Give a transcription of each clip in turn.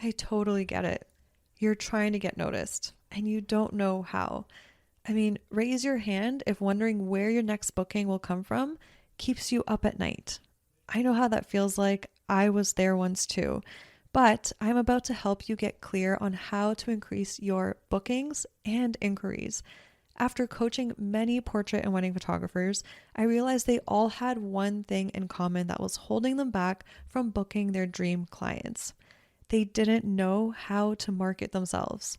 I totally get it. You're trying to get noticed and you don't know how. I mean, raise your hand if wondering where your next booking will come from keeps you up at night. I know how that feels like. I was there once too. But I'm about to help you get clear on how to increase your bookings and inquiries. After coaching many portrait and wedding photographers, I realized they all had one thing in common that was holding them back from booking their dream clients. They didn't know how to market themselves.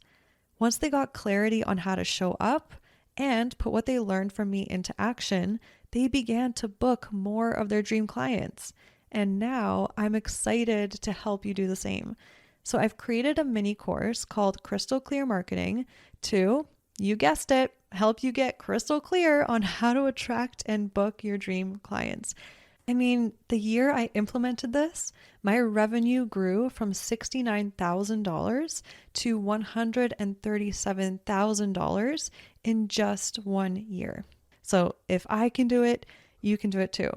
Once they got clarity on how to show up and put what they learned from me into action, they began to book more of their dream clients. And now I'm excited to help you do the same. So I've created a mini course called Crystal Clear Marketing to, you guessed it, help you get crystal clear on how to attract and book your dream clients. I mean, the year I implemented this, my revenue grew from $69,000 to $137,000 in just 1 year. So if I can do it, you can do it too.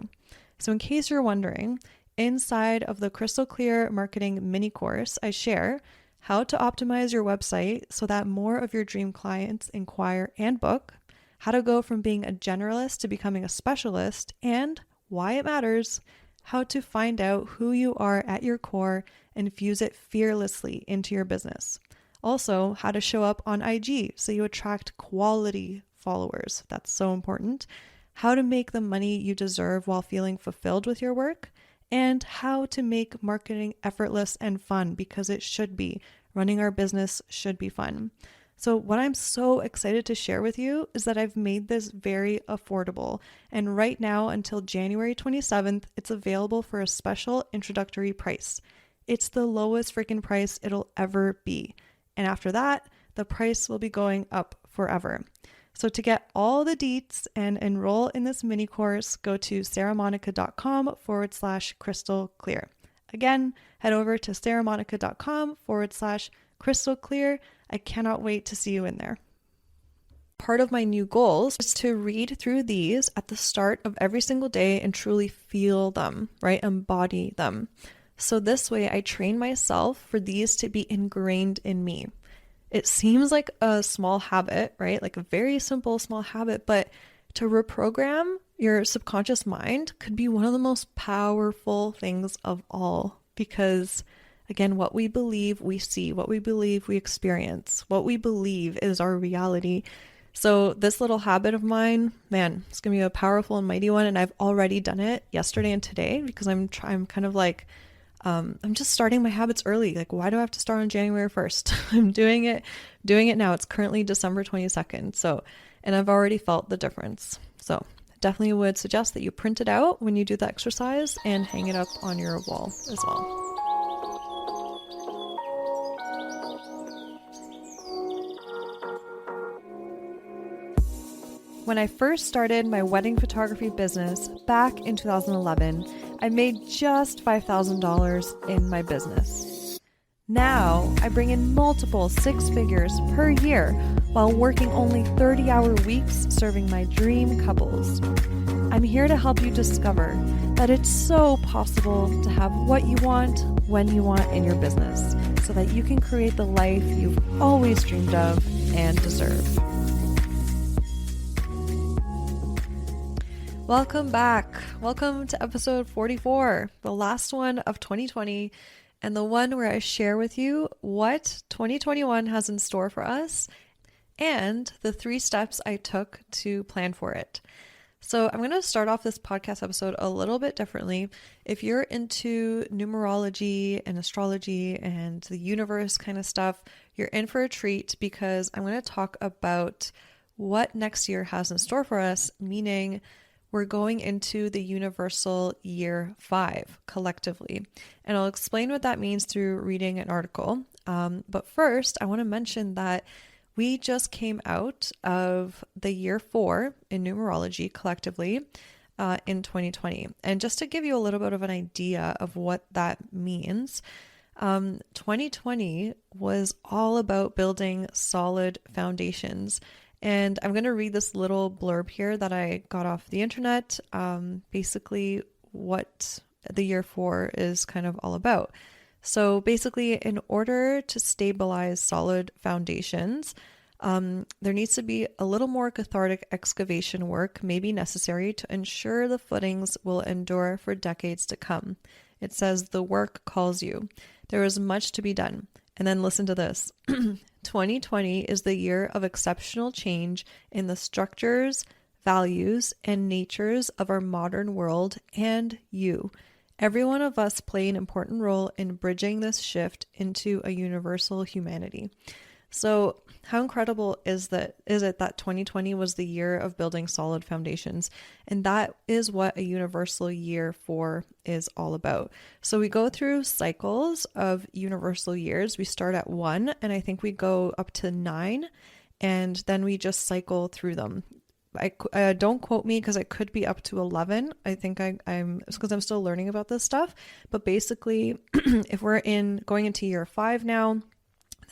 So in case you're wondering, inside of the Crystal Clear Marketing mini course, I share how to optimize your website so that more of your dream clients inquire and book, how to go from being a generalist to becoming a specialist, and why it matters, how to find out who you are at your core and fuse it fearlessly into your business. Also, how to show up on IG so you attract quality followers. That's so important. How to make the money you deserve while feeling fulfilled with your work, and how to make marketing effortless and fun, because it should be. Running our business should be fun. So what I'm so excited to share with you is that I've made this very affordable. And right now until January 27th, it's available for a special introductory price. It's the lowest freaking price it'll ever be. And after that, the price will be going up forever. So to get all the deets and enroll in this mini course, go to sarahmonica.com/crystal clear. Again, head over to sarahmonica.com/crystal clear. I cannot wait to see you in there. Part of my new goals is to read through these at the start of every single day and truly feel them, right? Embody them. So this way I train myself for these to be ingrained in me. It seems like a small habit, right? Like a very simple small habit, but to reprogram your subconscious mind could be one of the most powerful things of all, because again, what we believe we see, what we believe we experience, what we believe is our reality. So this little habit of mine, man, it's gonna be a powerful and mighty one. And I've already done it yesterday and today because I'm kind of like, I'm just starting my habits early. Like, why do I have to start on January 1st? I'm doing it now. It's currently December 22nd. So, and I've already felt the difference. So definitely would suggest that you print it out when you do the exercise and hang it up on your wall as well. When I first started my wedding photography business back in 2011, I made just $5,000 in my business. Now, I bring in multiple six figures per year while working only 30-hour weeks serving my dream couples. I'm here to help you discover that it's so possible to have what you want when you want in your business so that you can create the life you've always dreamed of and deserve. Welcome back. Welcome to episode 44, the last one of 2020, and the one where I share with you what 2021 has in store for us and the 3 steps I took to plan for it. So I'm going to start off this podcast episode a little bit differently. If you're into numerology and astrology and the universe kind of stuff, you're in for a treat because I'm going to talk about what next year has in store for us, meaning we're going into the universal year 5 collectively. And I'll explain what that means through reading an article. But first, I want to mention that we just came out of the year 4 in numerology collectively in 2020. And just to give you a little bit of an idea of what that means, 2020 was all about building solid foundations. And I'm going to read this little blurb here that I got off the internet, basically what the year 4 is kind of all about. So basically, in order to stabilize solid foundations, there needs to be a little more cathartic excavation work may be necessary to ensure the footings will endure for decades to come. It says the work calls you. There is much to be done. And then listen to this. 2020 is the year of exceptional change in the structures, values, and natures of our modern world and you. Every one of us play an important role in bridging this shift into a universal humanity. So, how incredible is it that 2020 was the year of building solid foundations? And that is what a universal year 4 is all about. So we go through cycles of universal years. We start at 1, and I think we go up to 9, and then we just cycle through them. I don't quote me because it could be up to 11. I think I'm because I'm still learning about this stuff. But basically, if we're going into year 5 now,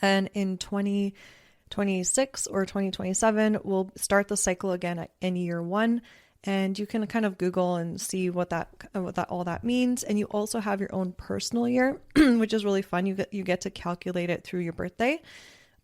then in 2026 or 2027, we'll start the cycle again in year 1. And you can kind of Google and see what all that means. And you also have your own personal year, which is really fun. You get to calculate it through your birthday.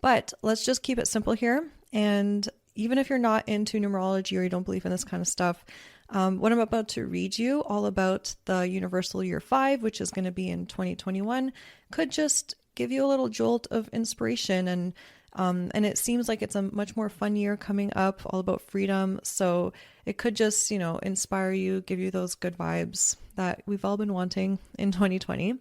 But let's just keep it simple here. And even if you're not into numerology or you don't believe in this kind of stuff, what I'm about to read you all about the universal year 5, which is going to be in 2021, could just give you a little jolt of inspiration. And it seems like it's a much more fun year coming up, all about freedom. So it could just, inspire you, give you those good vibes that we've all been wanting in 2020.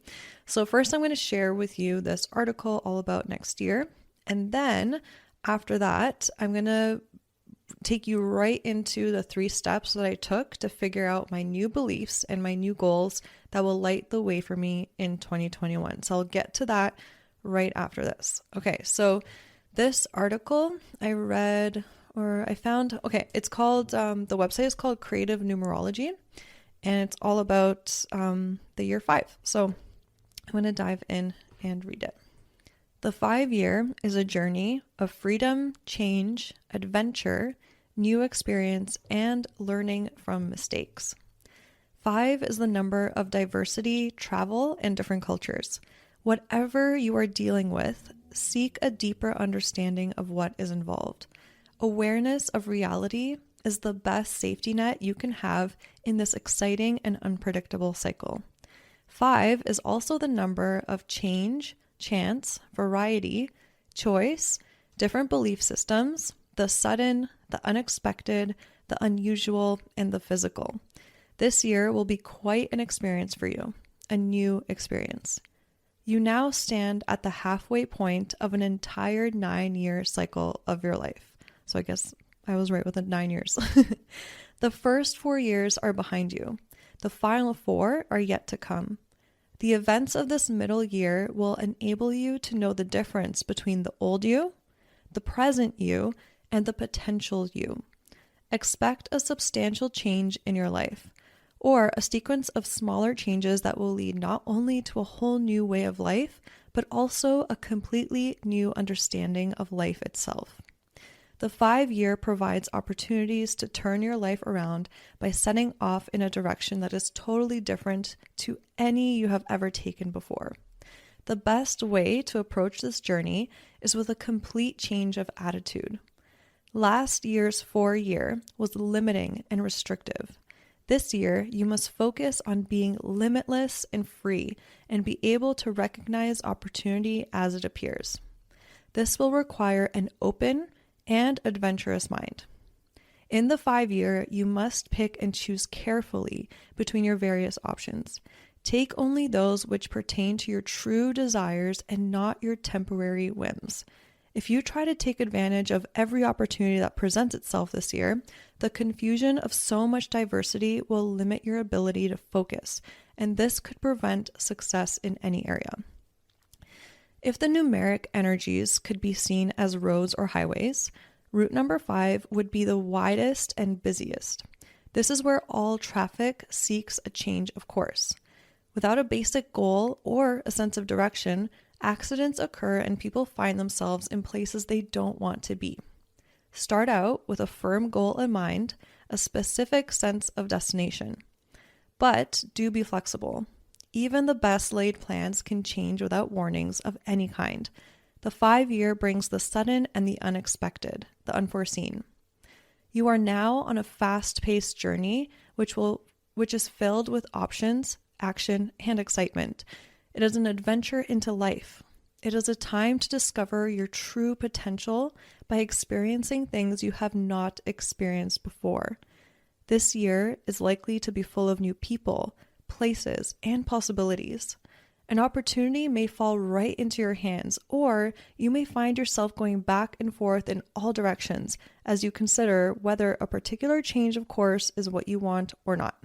So first, I'm going to share with you this article all about next year. And then after that, I'm going to take you right into the 3 steps that I took to figure out my new beliefs and my new goals that will light the way for me in 2021. So I'll get to that right after this. Okay, so this article I read or I found, it's called, the website is called Creative Numerology, and it's all about the year 5. So I'm going to dive in and read it. The 5-year is a journey of freedom, change, adventure, new experience, and learning from mistakes. 5 is the number of diversity, travel, and different cultures. Whatever you are dealing with, seek a deeper understanding of what is involved. Awareness of reality is the best safety net you can have in this exciting and unpredictable cycle. 5 is also the number of change, chance, variety, choice, different belief systems, the sudden, the unexpected, the unusual, and the physical. This year will be quite an experience for you, a new experience. You now stand at the halfway point of an entire 9-year cycle of your life. So I guess I was right with the 9 years. The first 4 years are behind you. The final 4 are yet to come. The events of this middle year will enable you to know the difference between the old you, the present you, and the potential you. Expect a substantial change in your life, or a sequence of smaller changes that will lead not only to a whole new way of life, but also a completely new understanding of life itself. The 5-year provides opportunities to turn your life around by setting off in a direction that is totally different to any you have ever taken before. The best way to approach this journey is with a complete change of attitude. Last year's 4-year was limiting and restrictive. This year, you must focus on being limitless and free and be able to recognize opportunity as it appears. This will require an open and adventurous mind. In the 5-year, you must pick and choose carefully between your various options. Take only those which pertain to your true desires and not your temporary whims. If you try to take advantage of every opportunity that presents itself this year, the confusion of so much diversity will limit your ability to focus, and this could prevent success in any area. If the numeric energies could be seen as roads or highways, route number 5 would be the widest and busiest. This is where all traffic seeks a change of course. Without a basic goal or a sense of direction, accidents occur and people find themselves in places they don't want to be. Start out with a firm goal in mind, a specific sense of destination. But do be flexible. Even the best laid plans can change without warnings of any kind. The 5-year brings the sudden and the unexpected, the unforeseen. You are now on a fast-paced journey which is filled with options, action, and excitement. It is an adventure into life. It is a time to discover your true potential by experiencing things you have not experienced before. This year is likely to be full of new people, places, and possibilities. An opportunity may fall right into your hands, or you may find yourself going back and forth in all directions as you consider whether a particular change of course is what you want or not.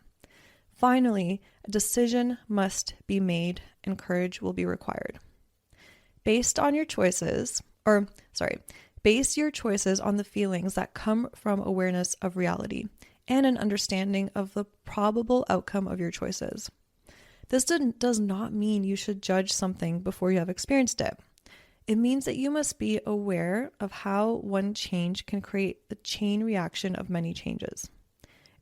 Finally, a decision must be made and courage will be required. Base your choices on the feelings that come from awareness of reality and an understanding of the probable outcome of your choices. This does not mean you should judge something before you have experienced it. It means that you must be aware of how one change can create the chain reaction of many changes.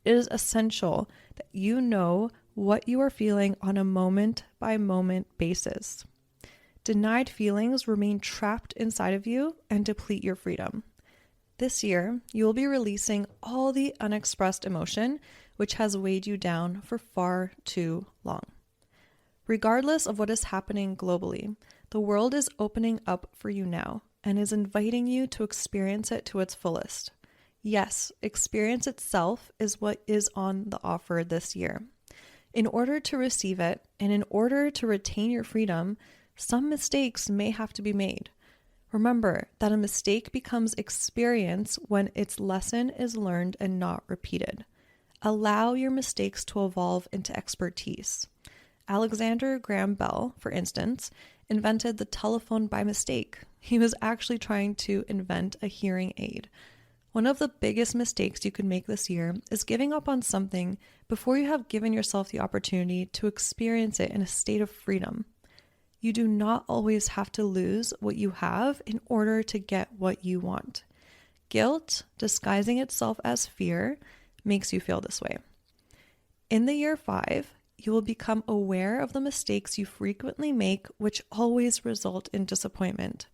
It is essential that you know what you are feeling on a moment-by-moment basis. Denied feelings remain trapped inside of you and deplete your freedom. This year, you will be releasing all the unexpressed emotion which has weighed you down for far too long. Regardless of what is happening globally, the world is opening up for you now and is inviting you to experience it to its fullest. Yes, experience itself is what is on the offer this year. In order to receive it and in order to retain your freedom, some mistakes may have to be made. Remember that a mistake becomes experience when its lesson is learned and not repeated. Allow your mistakes to evolve into expertise. Alexander Graham Bell, for instance, invented the telephone by mistake. He was actually trying to invent a hearing aid. One of the biggest mistakes you could make this year is giving up on something before you have given yourself the opportunity to experience it in a state of freedom. You do not always have to lose what you have in order to get what you want. Guilt, disguising itself as fear, makes you feel this way. In the year 5, you will become aware of the mistakes you frequently make, which always result in disappointment.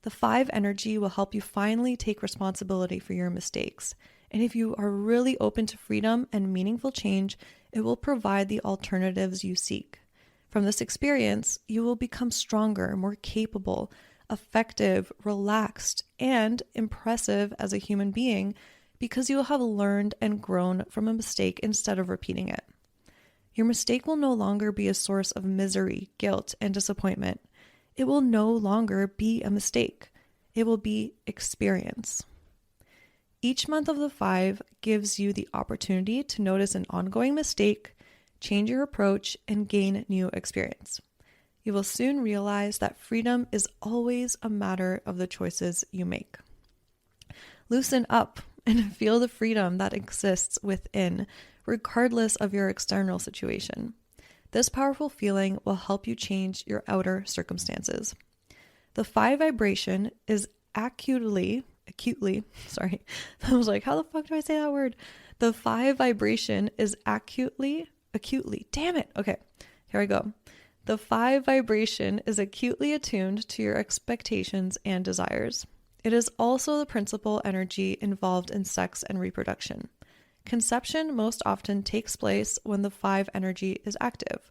The 5 energy will help you finally take responsibility for your mistakes. And if you are really open to freedom and meaningful change, it will provide the alternatives you seek. From this experience, you will become stronger, more capable, effective, relaxed, and impressive as a human being because you will have learned and grown from a mistake instead of repeating it. Your mistake will no longer be a source of misery, guilt, and disappointment. It will no longer be a mistake. It will be experience. Each month of the 5 gives you the opportunity to notice an ongoing mistake, change your approach, and gain new experience. You will soon realize that freedom is always a matter of the choices you make. Loosen up and feel the freedom that exists within, regardless of your external situation. This powerful feeling will help you change your outer circumstances. The 5 vibration is acutely, I was like, how the fuck do I say that word? The 5 vibration is acutely, damn it. Okay, here I go. The 5 vibration is acutely attuned to your expectations and desires. It is also the principal energy involved in sex and reproduction. Conception most often takes place when the 5 energy is active.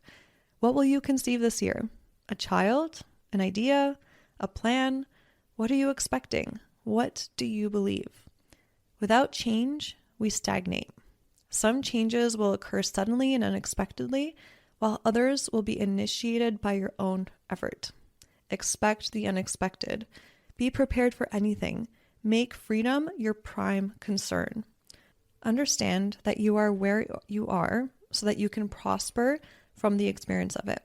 What will you conceive this year? A child? An idea? A plan? What are you expecting? What do you believe? Without change, we stagnate. Some changes will occur suddenly and unexpectedly, while others will be initiated by your own effort. Expect the unexpected. Be prepared for anything. Make freedom your prime concern. Understand that you are where you are so that you can prosper from the experience of it.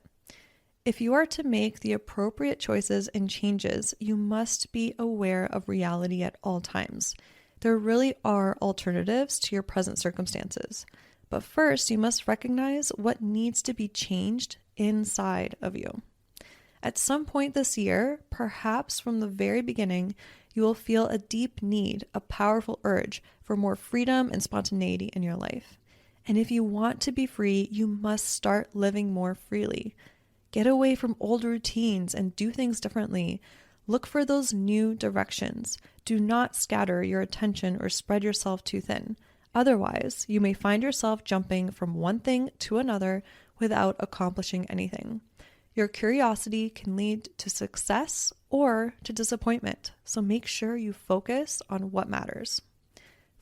If you are to make the appropriate choices and changes, you must be aware of reality at all times. There really are alternatives to your present circumstances. But first, you must recognize what needs to be changed inside of you. At some point this year, perhaps from the very beginning, you will feel a deep need, a powerful urge for more freedom and spontaneity in your life. And if you want to be free, you must start living more freely. Get away from old routines and do things differently. Look for those new directions. Do not scatter your attention or spread yourself too thin. Otherwise, you may find yourself jumping from one thing to another without accomplishing anything. Your curiosity can lead to success or to disappointment, so make sure you focus on what matters.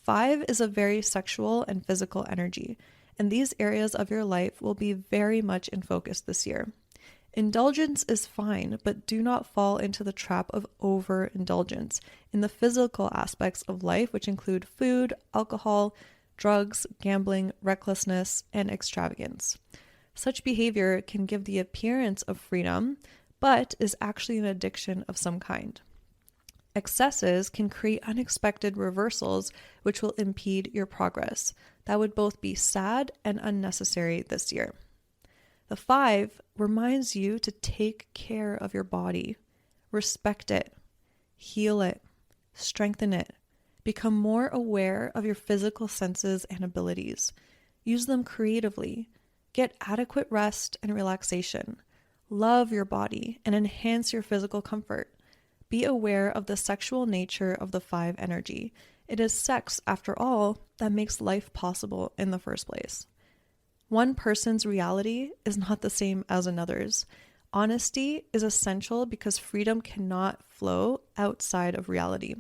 5 is a very sexual and physical energy, and these areas of your life will be very much in focus this year. Indulgence is fine, but do not fall into the trap of overindulgence in the physical aspects of life, which include food, alcohol, drugs, gambling, recklessness, and extravagance. Such behavior can give the appearance of freedom, but is actually an addiction of some kind. Excesses can create unexpected reversals, which will impede your progress. That would both be sad and unnecessary this year. The 5 reminds you to take care of your body, respect it, heal it, strengthen it, become more aware of your physical senses and abilities. Use them creatively. Get adequate rest and relaxation. Love your body and enhance your physical comfort. Be aware of the sexual nature of the 5 energy. It is sex, after all, that makes life possible in the first place. One person's reality is not the same as another's. Honesty is essential because freedom cannot flow outside of reality.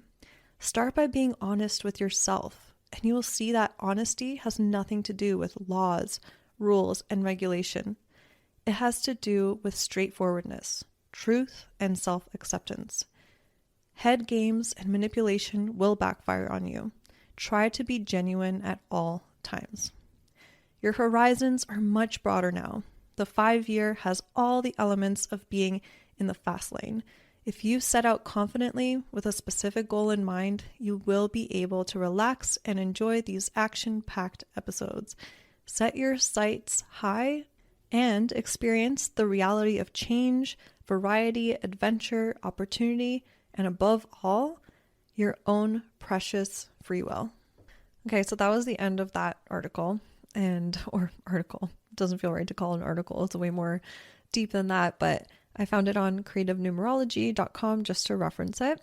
Start by being honest with yourself, and you will see that honesty has nothing to do with laws, rules, and regulation. It has to do with straightforwardness, truth, and self-acceptance. Head games and manipulation will backfire on you. Try to be genuine at all times. Your horizons are much broader now. The 5-year has all the elements of being in the fast lane. If you set out confidently with a specific goal in mind, you will be able to relax and enjoy these action-packed episodes. Set your sights high and experience the reality of change, variety, adventure, opportunity, and above all, your own precious free will. Okay, so that was the end of that article. Article. It doesn't feel right to call it an article. It's way more deep than that, but I found it on creativenumerology.com just to reference it.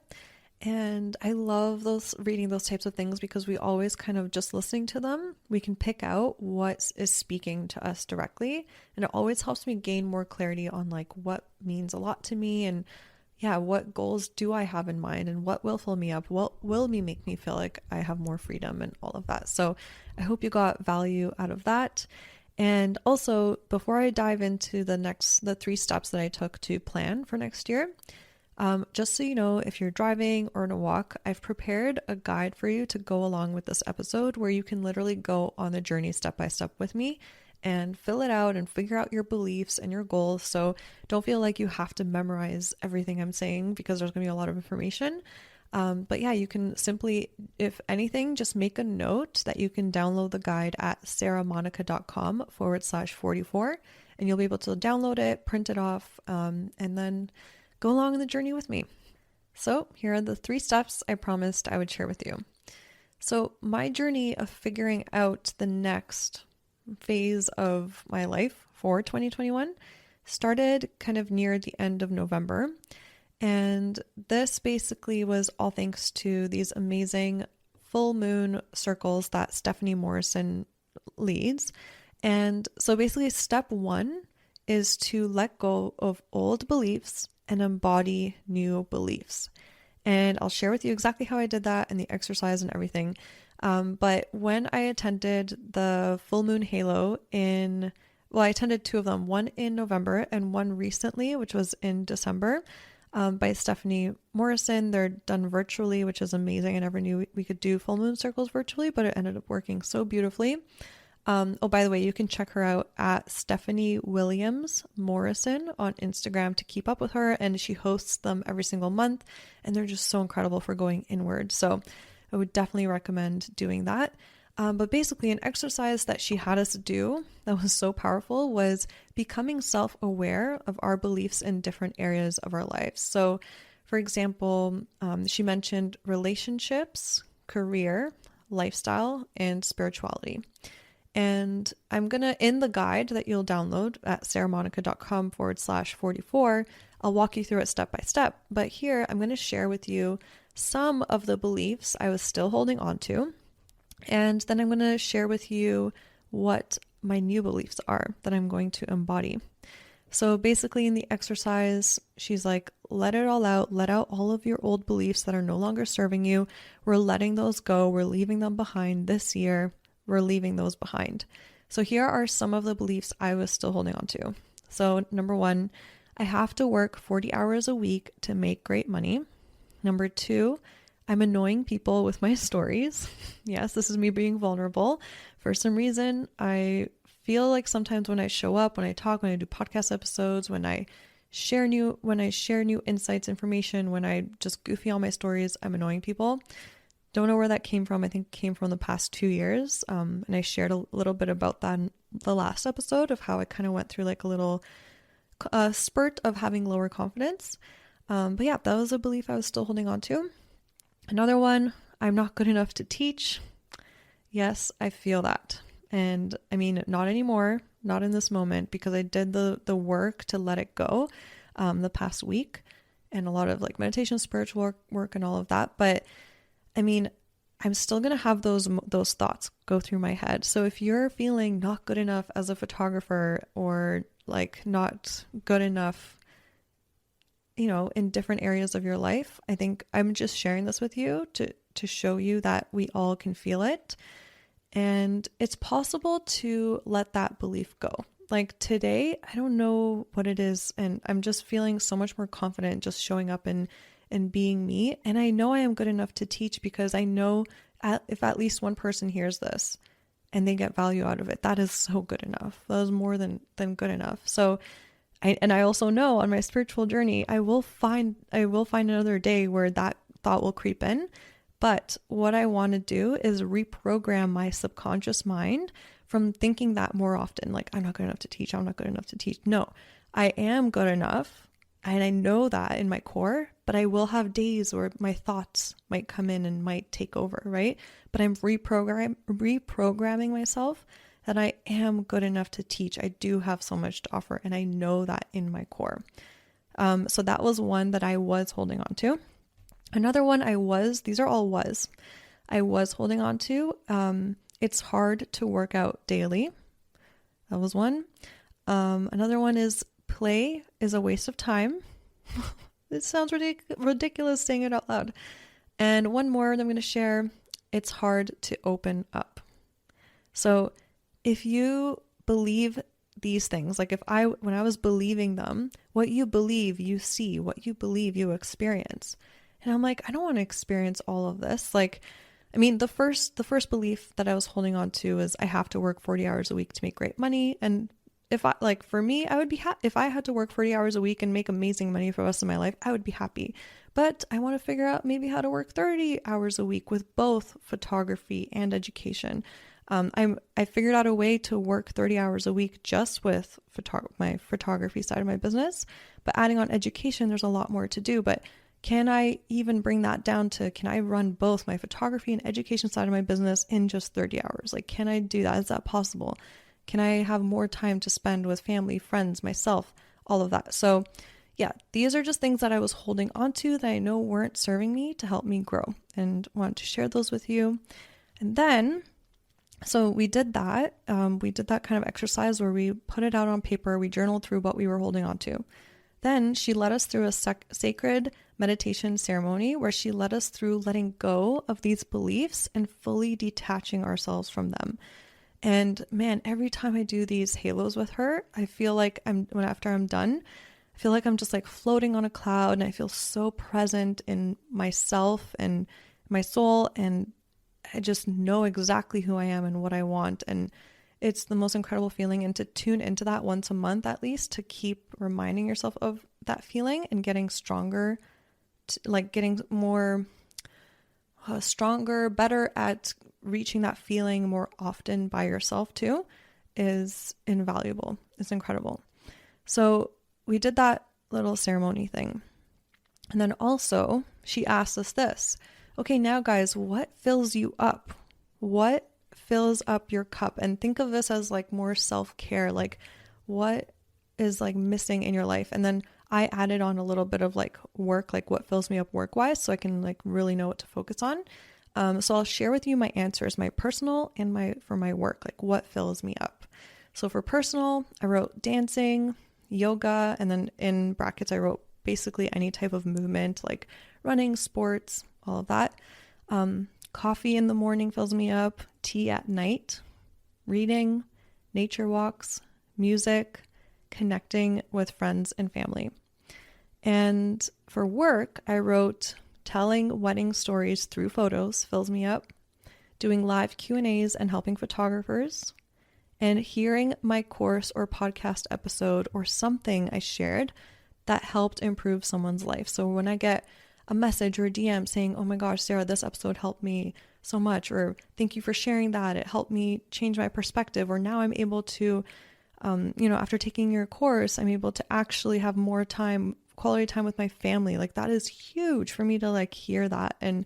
And I love reading those types of things because we always kind of just listening to them, we can pick out what is speaking to us directly. And it always helps me gain more clarity on like what means a lot to me and what goals do I have in mind and what will fill me up? What will make me feel like I have more freedom and all of that. So I hope you got value out of that. And also, before I dive into the 3 steps that I took to plan for next year, just so you know, if you're driving or on a walk, I've prepared a guide for you to go along with this episode where you can literally go on the journey step by step with me and fill it out and figure out your beliefs and your goals. So don't feel like you have to memorize everything I'm saying because there's going to be a lot of information. But you can simply, if anything, just make a note that you can download the guide at sarahmonica.com/44, and you'll be able to download it, print it off, and then go along on the journey with me. So here are the 3 steps I promised I would share with you. So my journey of figuring out the next phase of my life for 2021 started kind of near the end of November. And this basically was all thanks to these amazing full moon circles that Stephanie Morrison leads. And so basically step 1 is to let go of old beliefs and embody new beliefs. And I'll share with you exactly how I did that and the exercise and everything. But when I attended the full moon halo I attended 2 of them, one in November and one recently, which was in December, by Stephanie Morrison. They're done virtually, which is amazing. I never knew we could do full moon circles virtually, but it ended up working so beautifully. By the way, you can check her out at Stephanie Williams Morrison on Instagram to keep up with her, and she hosts them every single month, and they're just so incredible for going inward. So I would definitely recommend doing that. But basically an exercise that she had us do that was so powerful was becoming self-aware of our beliefs in different areas of our lives. So for example, she mentioned relationships, career, lifestyle, and spirituality. And I'm going to, in the guide that you'll download at sarahmonica.com/44, I'll walk you through it step by step. But here I'm going to share with you some of the beliefs I was still holding on to. And then I'm going to share with you what my new beliefs are that I'm going to embody. So basically in the exercise, she's like, let it all out, let out all of your old beliefs that are no longer serving you. We're letting those go. We're leaving them behind this year. We're leaving those behind. So here are some of the beliefs I was still holding on to. So number 1, I have to work 40 hours a week to make great money. Number 2, I'm annoying people with my stories. Yes, this is me being vulnerable. For some reason, I feel like sometimes when I show up, when I talk, when I do podcast episodes, when I share new insights, information, when I just goofy on my stories, I'm annoying people. Don't know where that came from. I think it came from the past 2 years. And I shared a little bit about that in the last episode of how I kind of went through like a little spurt of having lower confidence. But yeah, that was a belief I was still holding on to. Another one, I'm not good enough to teach. Yes, I feel that. And I mean, not anymore, not in this moment, because I did the work to let it go the past week, and a lot of like meditation, spiritual work and all of that. But I mean, I'm still going to have those thoughts go through my head. So if you're feeling not good enough as a photographer, or like not good enough, in different areas of your life, I think I'm just sharing this with you to show you that we all can feel it. And it's possible to let that belief go. Like today, I don't know what it is, and I'm just feeling so much more confident just showing up and being me. And I know I am good enough to teach, because I know if at least one person hears this and they get value out of it, that is so good enough. That is more than good enough. So I also know on my spiritual journey, I will find another day where that thought will creep in. But what I want to do is reprogram my subconscious mind from thinking that more often, like, I'm not good enough to teach. I'm not good enough to teach. No, I am good enough. And I know that in my core, but I will have days where my thoughts might come in and might take over, right? But I'm reprogramming myself that I am good enough to teach. I do have so much to offer, and I know that in my core. So that was one that I was holding on to. Another one I was holding on to. It's hard to work out daily. That was one. Another one is play is a waste of time. It sounds ridiculous saying it out loud. And one more that I'm going to share, it's hard to open up. So if you believe these things, like when I was believing them, what you believe, you see, what you believe, you experience. And I'm like, I don't want to experience all of this. Like, I mean, the first belief that I was holding on to is I have to work 40 hours a week to make great money. And for me, I would be happy if I had to work 40 hours a week and make amazing money for the rest of my life. I would be happy. But I want to figure out maybe how to work 30 hours a week with both photography and education. I figured out a way to work 30 hours a week just with my photography side of my business, but adding on education, there's a lot more to do. But can I even bring that down to, can I run both my photography and education side of my business in just 30 hours? Like, can I do that? Is that possible? Can I have more time to spend with family, friends, myself, all of that? So yeah, these are just things that I was holding on to that I know weren't serving me to help me grow, and want to share those with you. And then, so we did that. We did that kind of exercise where we put it out on paper. We journaled through what we were holding on to. Then she led us through a sacred meditation ceremony where she led us through letting go of these beliefs and fully detaching ourselves from them. And man, every time I do these halos with her, I feel like after I'm done, I feel like I'm just like floating on a cloud, and I feel so present in myself and my soul, and I just know exactly who I am and what I want. And it's the most incredible feeling. And to tune into that once a month, at least, to keep reminding yourself of that feeling and getting stronger, getting more stronger, better at reaching that feeling more often by yourself too, is invaluable. It's incredible. So we did that little ceremony thing. And then also she asked us this, okay, now guys, what fills you up? What fills up your cup? And think of this as like more self-care, like what is like missing in your life. And then I added on a little bit of like work, like what fills me up work-wise, so I can like really know what to focus on. So I'll share with you my answers, my personal and for my work, like what fills me up. So for personal, I wrote dancing, yoga, and then in brackets, I wrote basically any type of movement, like running, sports, all of that. Coffee in the morning fills me up, tea at night, reading, nature walks, music, connecting with friends and family. And for work, I wrote telling wedding stories through photos fills me up, doing live Q&As and helping photographers, and hearing my course or podcast episode or something I shared that helped improve someone's life. So when I get a message or a DM saying, oh my gosh, Sarah, this episode helped me so much, or thank you for sharing that, it helped me change my perspective, or now I'm able to, after taking your course, I'm able to actually have more time, quality time with my family. Like that is huge for me to like hear that. And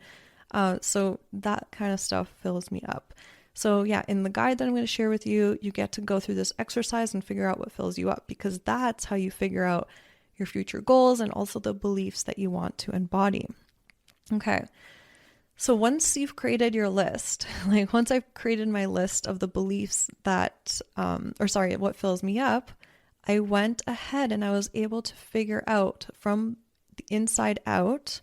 so that kind of stuff fills me up. So yeah, in the guide that I'm going to share with you, you get to go through this exercise and figure out what fills you up, because that's how you figure out your future goals and also the beliefs that you want to embody. Okay. So once you've created your list, like once I've created my list of the beliefs that, what fills me up, I went ahead and I was able to figure out from the inside out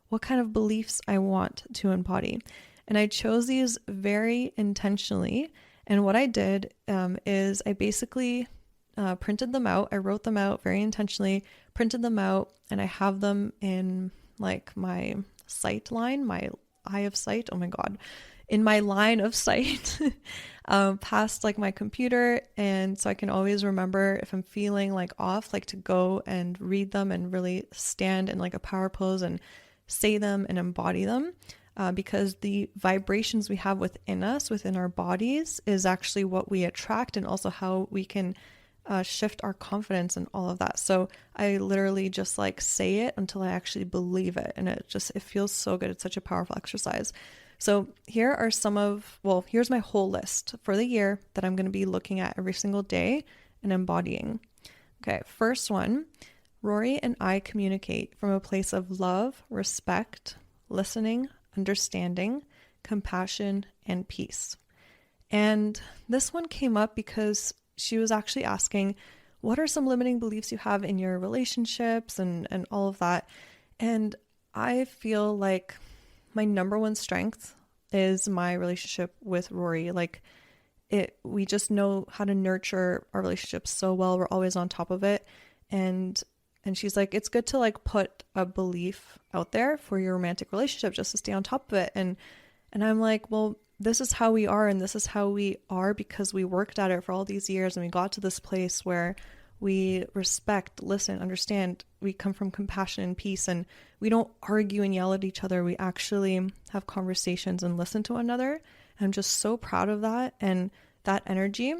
what kind of beliefs I want to embody. And I chose these very intentionally. And what I did is I basically printed them out. I wrote them out very intentionally, printed them out, and I have them in like my sight line, my eye of sight. Oh my God. In my line of sight past like my computer. And so I can always remember if I'm feeling like off, like to go and read them and really stand in like a power pose and say them and embody them. Because the vibrations we have within us, within our bodies, is actually what we attract, and also how we can shift our confidence and all of that. So I literally just like say it until I actually believe it. And it feels so good. It's such a powerful exercise. So here's my whole list for the year that I'm going to be looking at every single day and embodying. Okay. First one, Rory and I communicate from a place of love, respect, listening, understanding, compassion, and peace. And this one came up because she was actually asking, what are some limiting beliefs you have in your relationships and all of that? And I feel like my number one strength is my relationship with Rory. Like we just know how to nurture our relationship so well. We're always on top of it. And she's like, it's good to like put a belief out there for your romantic relationship just to stay on top of it. And I'm like, well, this is how we are. And this is how we are because we worked at it for all these years. And we got to this place where we respect, listen, understand. We come from compassion and peace, and we don't argue and yell at each other. We actually have conversations and listen to one another. I'm just so proud of that. And that energy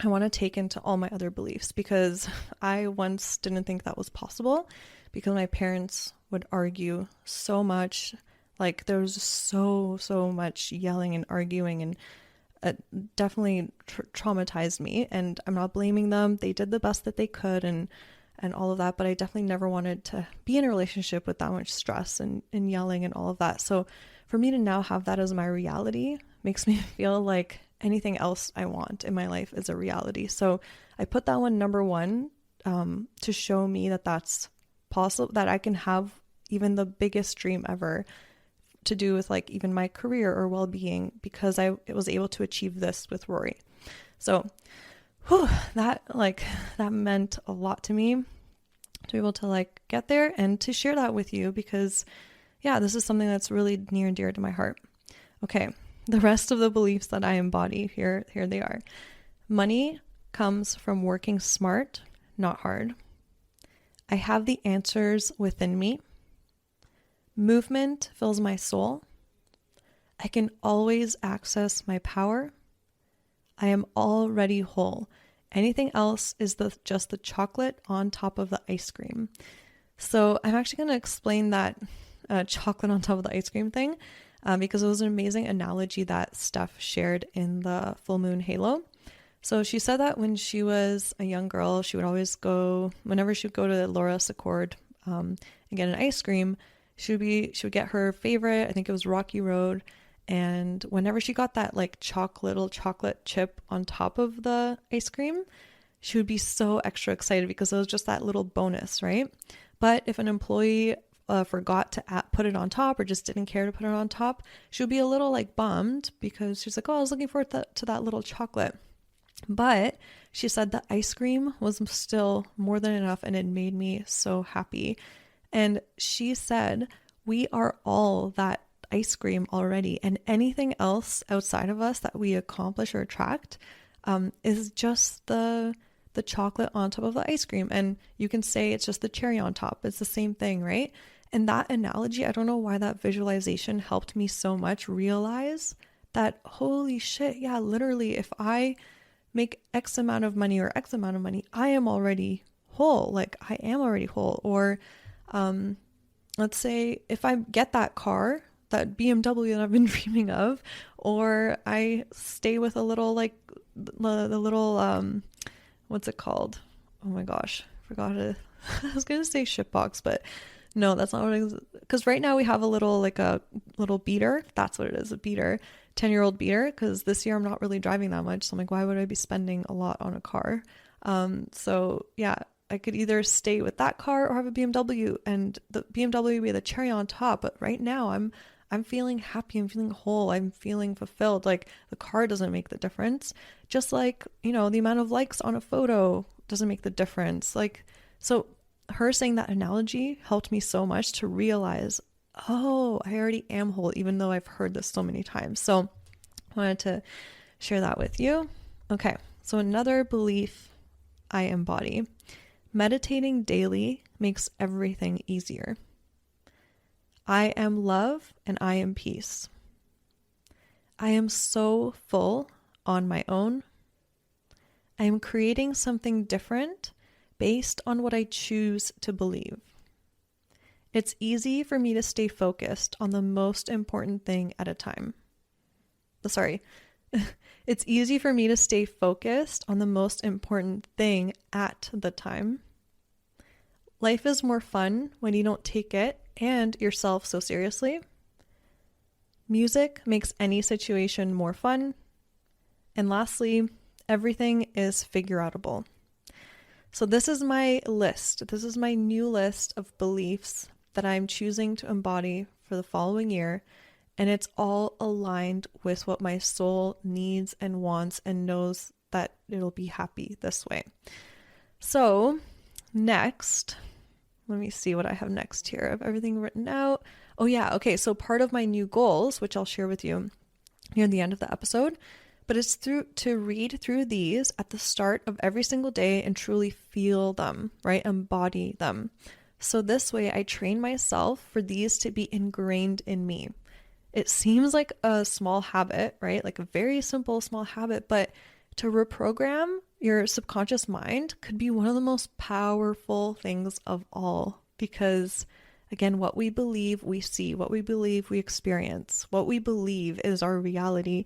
I want to take into all my other beliefs, because I once didn't think that was possible because my parents would argue so much. Like there was so much yelling and arguing, and it definitely traumatized me. And I'm not blaming them. They did the best that they could and all of that. But I definitely never wanted to be in a relationship with that much stress and yelling and all of that. So for me to now have that as my reality makes me feel like anything else I want in my life is a reality. So I put that one number one to show me that that's possible, that I can have even the biggest dream ever to do with like even my career or well-being, because I was able to achieve this with Rory. So that meant a lot to me to be able to like get there and to share that with you, because yeah, this is something that's really near and dear to my heart. Okay. The rest of the beliefs that I embody, here they are. Money comes from working smart, not hard. I have the answers within me. Movement fills my soul. I can always access my power. I am already whole. Anything else is just the chocolate on top of the ice cream. So I'm actually going to explain that chocolate on top of the ice cream thing. because it was an amazing analogy that Steph shared in the full moon halo. So she said that when she was a young girl, she would always go, whenever she would go to Laura Secord and get an ice cream, she would get her favorite, I think it was Rocky Road. And whenever she got that like little chocolate chip on top of the ice cream, she would be so extra excited because it was just that little bonus, right? But if an employee forgot to put it on top or just didn't care to put it on top, she would be a little like bummed because she's like, oh, I was looking forward to that little chocolate. But she said the ice cream was still more than enough and it made me so happy. And she said, we are all that ice cream already, and anything else outside of us that we accomplish or attract is just the chocolate on top of the ice cream. And you can say it's just the cherry on top. It's the same thing, right? And that analogy, I don't know why that visualization helped me so much realize that, holy shit, yeah, literally, if I make X amount of money or X amount of money, I am already whole. Like, I am already whole. Or let's say if I get that car, that BMW that I've been dreaming of, or I stay with a little, like, the little, what's it called? Oh my gosh, forgot it. I was going to say shitbox, but no, that's not what it is. Because right now we have a little beater. That's what it is, a beater, 10-year-old beater. Because this year I'm not really driving that much. So I'm like, why would I be spending a lot on a car? So yeah, I could either stay with that car or have a BMW, and the BMW would be the cherry on top. But right now I'm feeling happy. I'm feeling whole. I'm feeling fulfilled. Like, the car doesn't make the difference. Just like, the amount of likes on a photo doesn't make the difference. Like, so her saying that analogy helped me so much to realize, oh, I already am whole, even though I've heard this so many times. So I wanted to share that with you. Okay. So another belief I embody: meditating daily makes everything easier. I am love and I am peace. I am so full on my own. I am creating something different based on what I choose to believe. It's easy for me to stay focused on the most important thing at a time. It's easy for me to stay focused on the most important thing at the time. Life is more fun when you don't take it and yourself so seriously. Music makes any situation more fun. And lastly, everything is figure-outable. So this is my list. This is my new list of beliefs that I'm choosing to embody for the following year. And it's all aligned with what my soul needs and wants and knows that it'll be happy this way. So next, let me see what I have next here. I have everything written out. Oh yeah, okay. So part of my new goals, which I'll share with you near the end of the episode, but it's to read through these at the start of every single day and truly feel them, right? Embody them. So this way I train myself for these to be ingrained in me. It seems like a small habit, right? Like a very simple small habit, but to reprogram your subconscious mind could be one of the most powerful things of all, because again, what we believe, we see. What we believe, we experience. What we believe is our reality.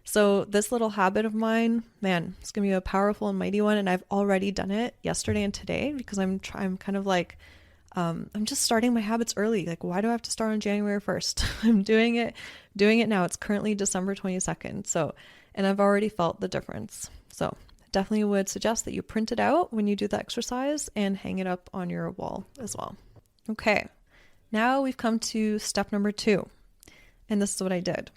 So this little habit of mine, man, it's going to be a powerful and mighty one. And I've already done it yesterday and today because I'm kind of like, I'm just starting my habits early. Like, why do I have to start on January 1st? I'm doing it now. It's currently December 22nd. So, and I've already felt the difference. So definitely would suggest that you print it out when you do the exercise and hang it up on your wall as well. Okay. Now we've come to step number 2. And this is what I did.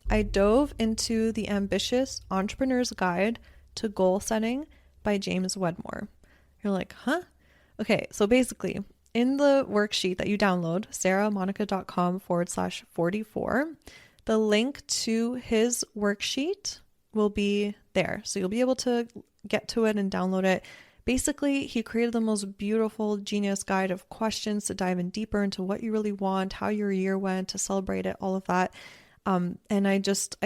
I dove into The Ambitious Entrepreneur's Guide to Goal Setting by James Wedmore. You're like, huh? Okay, so basically, in the worksheet that you download, sarahmonica.com/44, the link to his worksheet will be there. So you'll be able to get to it and download it. Basically, he created the most beautiful genius guide of questions to dive in deeper into what you really want, how your year went, to celebrate it, all of that. And I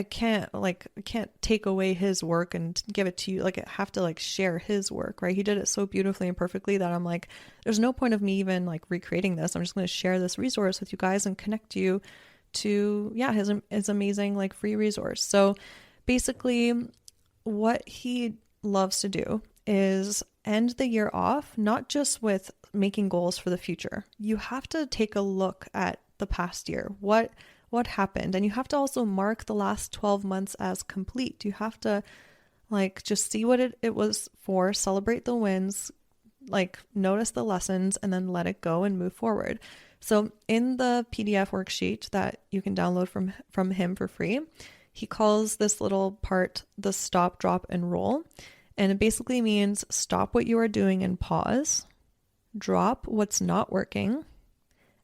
can't take away his work and give it to you. Like, I have to share his work, right? He did it so beautifully and perfectly that I'm like, there's no point of me even recreating this. I'm just going to share this resource with you guys and connect you to, his amazing like free resource. So basically what he loves to do is end the year off, not just with making goals for the future. You have to take a look at the past year. What happened? And you have to also mark the last 12 months as complete. You have to like just see what it was for, celebrate the wins, like notice the lessons, and then let it go and move forward. So in the PDF worksheet that you can download from him for free, he calls this little part the stop, drop, and roll. And it basically means stop what you are doing and pause, drop what's not working,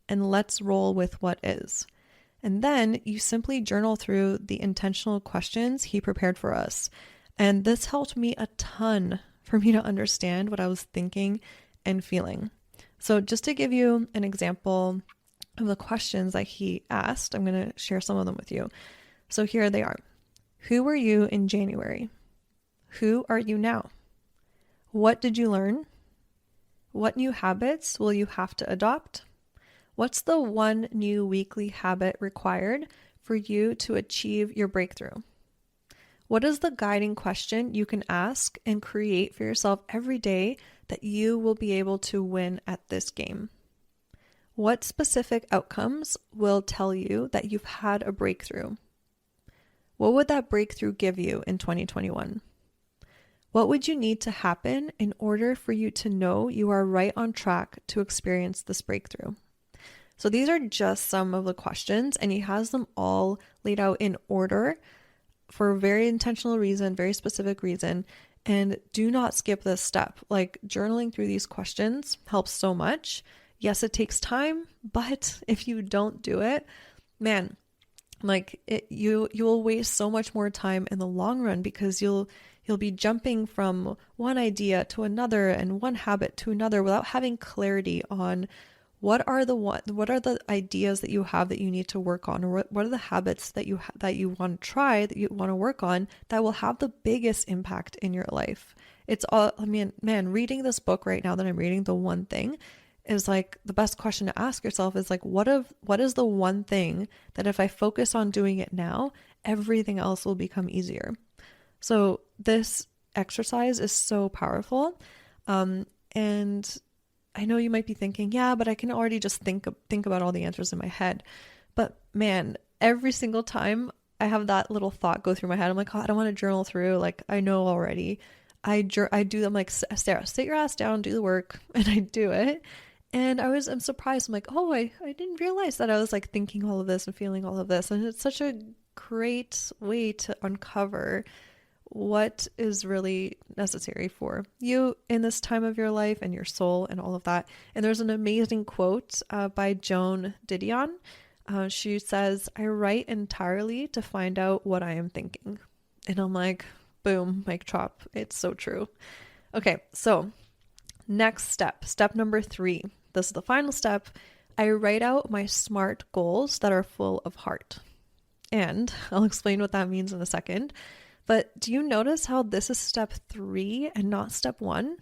and let's roll with what is. And then you simply journal through the intentional questions he prepared for us. And this helped me a ton for me to understand what I was thinking and feeling. So just to give you an example of the questions that he asked, I'm going to share some of them with you. So here they are. Who were you in January? Who are you now? What did you learn? What new habits will you have to adopt? What's the one new weekly habit required for you to achieve your breakthrough? What is the guiding question you can ask and create for yourself every day that you will be able to win at this game? What specific outcomes will tell you that you've had a breakthrough? What would that breakthrough give you in 2021? What would you need to happen in order for you to know you are right on track to experience this breakthrough? So these are just some of the questions, and he has them all laid out in order for a very intentional reason, very specific reason. And do not skip this step. Like journaling through these questions helps so much. Yes, it takes time, but if you don't do it, man, like you will waste so much more time in the long run, because you'll be jumping from one idea to another and one habit to another without having clarity on what are the ideas that you have that you need to work on, or what are the habits that you want to try, that you want to work on, that will have the biggest impact in your life. It's all, I mean, man, reading this book right now that I'm reading, The One Thing, is like the best question to ask yourself is like, what is the one thing that if I focus on doing it now, everything else will become easier. So this exercise is so powerful. And I know you might be thinking, yeah, but I can already just think about all the answers in my head. But man, every single time I have that little thought go through my head, I'm like, oh, I don't want to journal through. Like, I know already. I do them like, Sarah, sit your ass down, do the work. And I do it. And I'm surprised. I'm like, oh, I didn't realize that I was like thinking all of this and feeling all of this. And it's such a great way to uncover what is really necessary for you in this time of your life and your soul and all of that. And there's an amazing quote by Joan Didion. She says, I write entirely to find out what I am thinking. And I'm like, boom, mic drop. It's so true. Okay, so next step number 3. This is the final step. I write out my SMART goals that are full of heart. And I'll explain what that means in a second. But do you notice how this is step 3 and not step 1?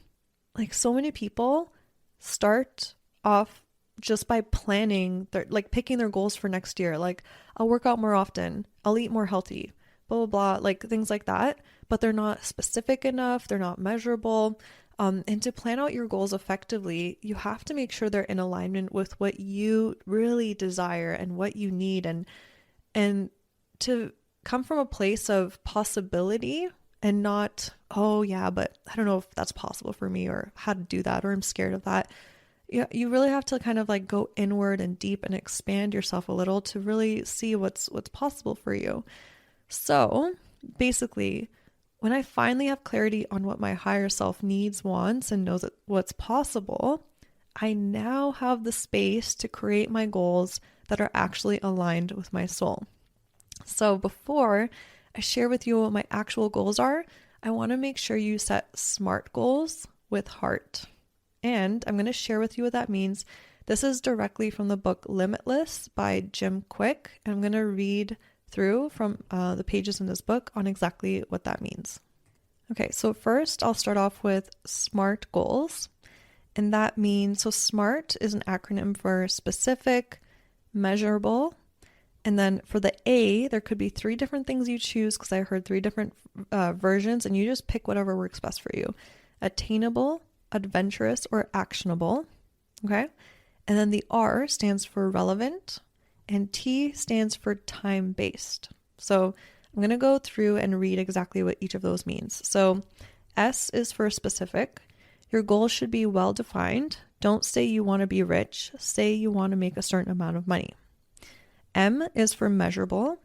Like so many people start off just by planning, picking their goals for next year. Like, I'll work out more often, I'll eat more healthy, blah, blah, blah, like things like that. But they're not specific enough, they're not measurable. And to plan out your goals effectively, you have to make sure they're in alignment with what you really desire and what you need, and to come from a place of possibility and not, oh yeah, but I don't know if that's possible for me, or how to do that, or I'm scared of that. You really have to kind of like go inward and deep and expand yourself a little to really see what's possible for you. So basically, when I finally have clarity on what my higher self needs, wants, and knows what's possible, I now have the space to create my goals that are actually aligned with my soul. So before I share with you what my actual goals are, I want to make sure you set SMART goals with heart. And I'm going to share with you what that means. This is directly from the book Limitless by Jim Kwik. And I'm going to read through from the pages in this book on exactly what that means. Okay, so first I'll start off with SMART goals. And that means, so SMART is an acronym for specific, measurable, And then for the A, there could be 3 different things you choose because I heard 3 different versions, and you just pick whatever works best for you. Attainable, adventurous, or actionable. Okay. And then the R stands for relevant, and T stands for time-based. So I'm going to go through and read exactly what each of those means. So S is for specific. Your goals should be well-defined. Don't say you want to be rich. Say you want to make a certain amount of money. M is for measurable.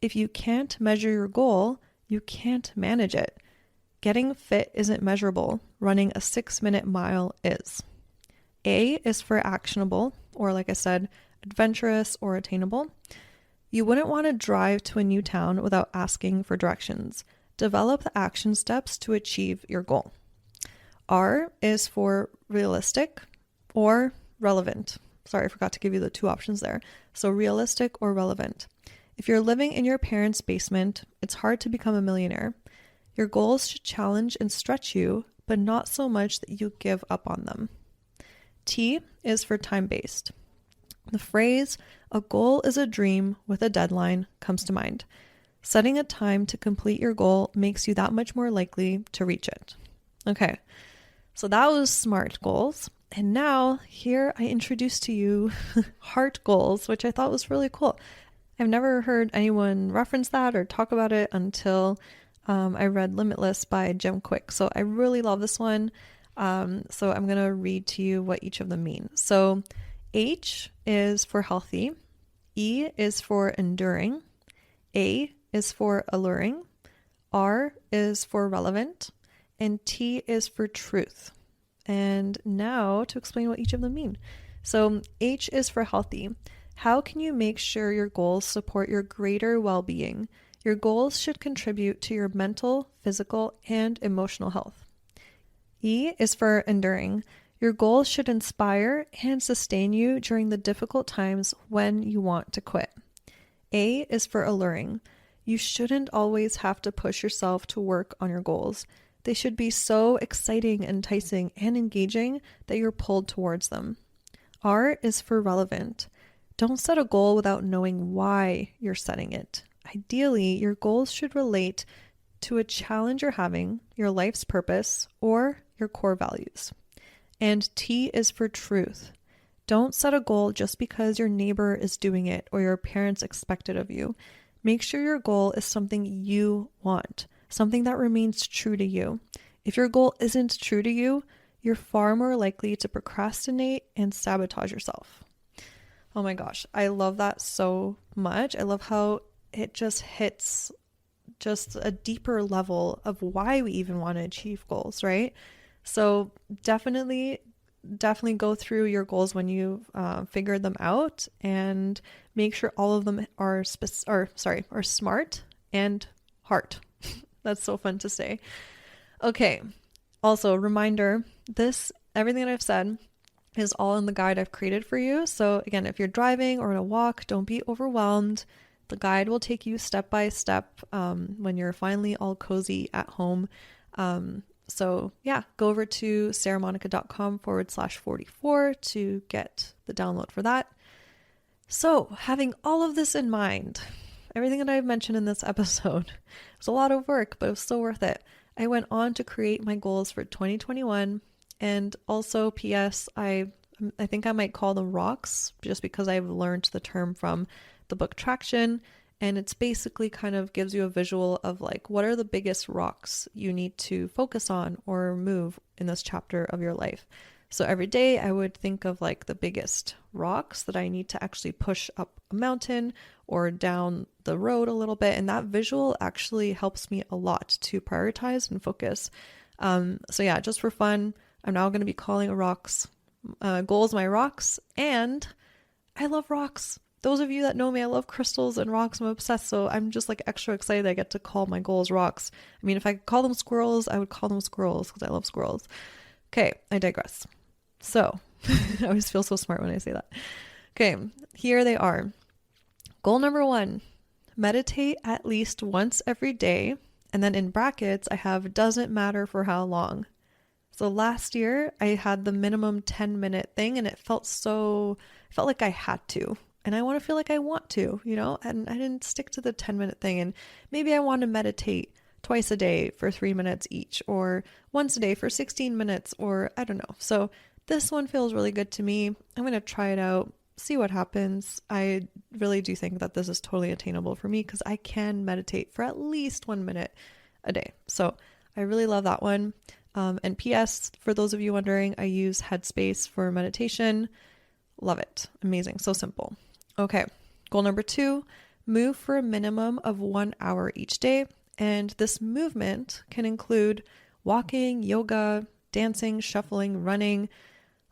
If you can't measure your goal, you can't manage it. Getting fit isn't measurable. Running a 6-minute mile is. A is for actionable, or like I said, adventurous or attainable. You wouldn't want to drive to a new town without asking for directions. Develop the action steps to achieve your goal. R is for realistic or relevant. Sorry, I forgot to give you the 2 options there. So realistic or relevant. If you're living in your parents' basement, it's hard to become a millionaire. Your goals should challenge and stretch you, but not so much that you give up on them. T is for time-based. The phrase, "a goal is a dream with a deadline," comes to mind. Setting a time to complete your goal makes you that much more likely to reach it. Okay, so that was SMART goals. And now here I introduce to you HEART goals, which I thought was really cool. I've never heard anyone reference that or talk about it until I read Limitless by Jim Quick. So I really love this one. So I'm going to read to you what each of them mean. So H is for healthy. E is for enduring. A is for alluring. R is for relevant. And T is for truth. And now to explain what each of them mean. So H is for healthy. How can you make sure your goals support your greater well-being? Your goals should contribute to your mental, physical, and emotional health. E is for enduring. Your goals should inspire and sustain you during the difficult times when you want to quit. A is for alluring. You shouldn't always have to push yourself to work on your goals. They should be so exciting, enticing, and engaging that you're pulled towards them. R is for relevant. Don't set a goal without knowing why you're setting it. Ideally, your goals should relate to a challenge you're having, your life's purpose, or your core values. And T is for truth. Don't set a goal just because your neighbor is doing it or your parents expect it of you. Make sure your goal is something you want, something that remains true to you. If your goal isn't true to you, you're far more likely to procrastinate and sabotage yourself. Oh my gosh, I love that so much. I love how it just hits just a deeper level of why we even want to achieve goals, right? So definitely go through your goals when you've figured them out, and make sure all of them are SMART and HEART. That's so fun to say. Okay. Also, reminder, everything that I've said is all in the guide I've created for you. So again, if you're driving or on a walk, don't be overwhelmed. The guide will take you step by step when you're finally all cozy at home. So yeah, go over to sarahmonica.com/44 to get the download for that. So having all of this in mind, everything that I've mentioned in this episode, it was a lot of work, but it was still worth it. I went on to create my goals for 2021, and also PS, I think I might call them rocks just because I've learned the term from the book Traction, and it's basically kind of gives you a visual of like what are the biggest rocks you need to focus on or move in this chapter of your life. So every day I would think of like the biggest rocks that I need to actually push up a mountain or down the road a little bit. And that visual actually helps me a lot to prioritize and focus. So yeah, just for fun, I'm now going to be calling goals my rocks. And I love rocks. Those of you that know me, I love crystals and rocks. I'm obsessed. So I'm just like extra excited I get to call my goals rocks. I mean, if I could call them squirrels, I would call them squirrels because I love squirrels. Okay, I digress. So I always feel so smart when I say that. Okay, here they are. Goal number 1, meditate at least once every day. And then in brackets, I have doesn't matter for how long. So last year I had the minimum 10-minute thing, and it felt like I had to. and I want to feel like I want to, and I didn't stick to the 10-minute thing. And maybe I want to meditate twice a day for 3 minutes each, or once a day for 16 minutes, or I don't know. So this one feels really good to me. I'm going to try it out, see what happens. I really do think that this is totally attainable for me because I can meditate for at least 1 minute a day. So I really love that one. And PS, for those of you wondering, I use Headspace for meditation. Love it. Amazing. So simple. Okay. Goal number 2, move for a minimum of 1 hour each day. And this movement can include walking, yoga, dancing, shuffling, running,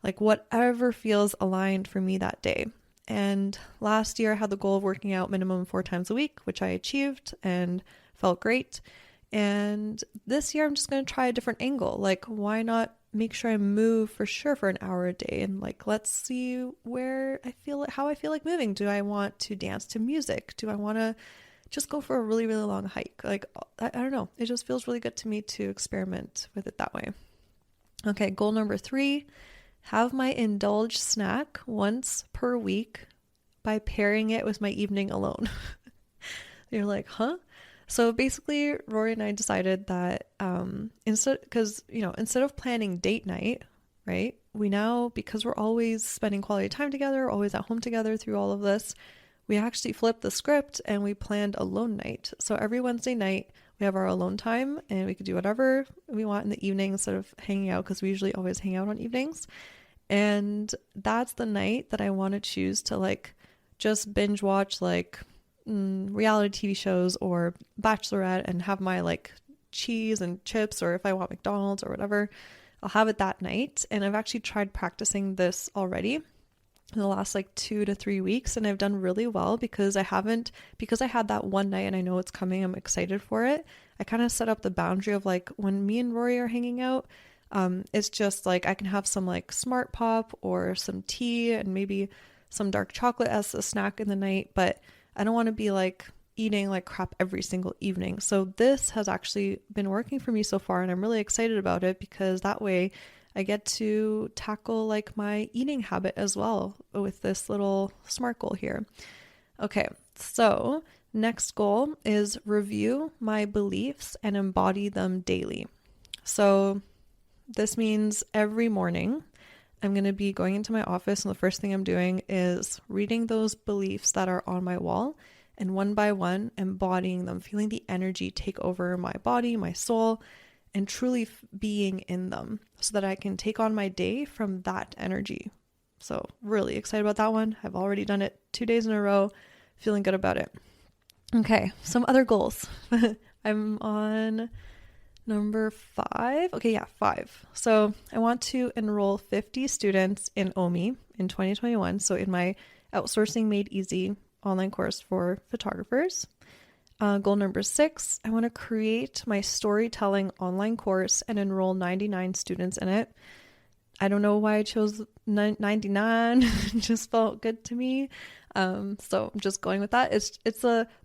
like whatever feels aligned for me that day. And last year I had the goal of working out minimum 4 times a week, which I achieved and felt great. And this year I'm just going to try a different angle. Like, why not make sure I move for sure for an hour a day? And like, let's see how I feel like moving. Do I want to dance to music? Do I want to just go for a really, really long hike? Like, I don't know. It just feels really good to me to experiment with it that way. Okay. Goal number 3, have my indulge snack once per week by pairing it with my evening alone. You're like, huh? So basically, Rory and I decided that instead of planning date night, right? We now, because we're always spending quality time together, always at home together through all of this, we actually flipped the script and we planned alone night. So every Wednesday night, we have our alone time and we could do whatever we want in the evening instead of hanging out, because we usually always hang out on evenings. And that's the night that I want to choose to like just binge watch like reality TV shows or Bachelorette and have my like cheese and chips, or if I want McDonald's or whatever, I'll have it that night. And I've actually tried practicing this already in the last like 2 to 3 weeks, and I've done really well because I had that one night and I know it's coming. I'm excited for it. I kind of set up the boundary of like, when me and Rory are hanging out, it's just like I can have some like Smart Pop or some tea and maybe some dark chocolate as a snack in the night, but I don't want to be like eating like crap every single evening. So this has actually been working for me so far, and I'm really excited about it because that way I get to tackle like my eating habit as well with this little SMART goal here. Okay, so next goal is review my beliefs and embody them daily. So this means every morning I'm going to be going into my office, and the first thing I'm doing is reading those beliefs that are on my wall, and one by one embodying them, feeling the energy take over my body, my soul, and truly being in them so that I can take on my day from that energy. So really excited about that one. I've already done it 2 days in a row, feeling good about it. Okay, some other goals. I'm on number 5. Okay, yeah, 5. So I want to enroll 50 students in OMI in 2021. So in my Outsourcing Made Easy online course for photographers. Goal number 6, I want to create my storytelling online course and enroll 99 students in it. I don't know why I chose 99. It just felt good to me. So I'm just going with that.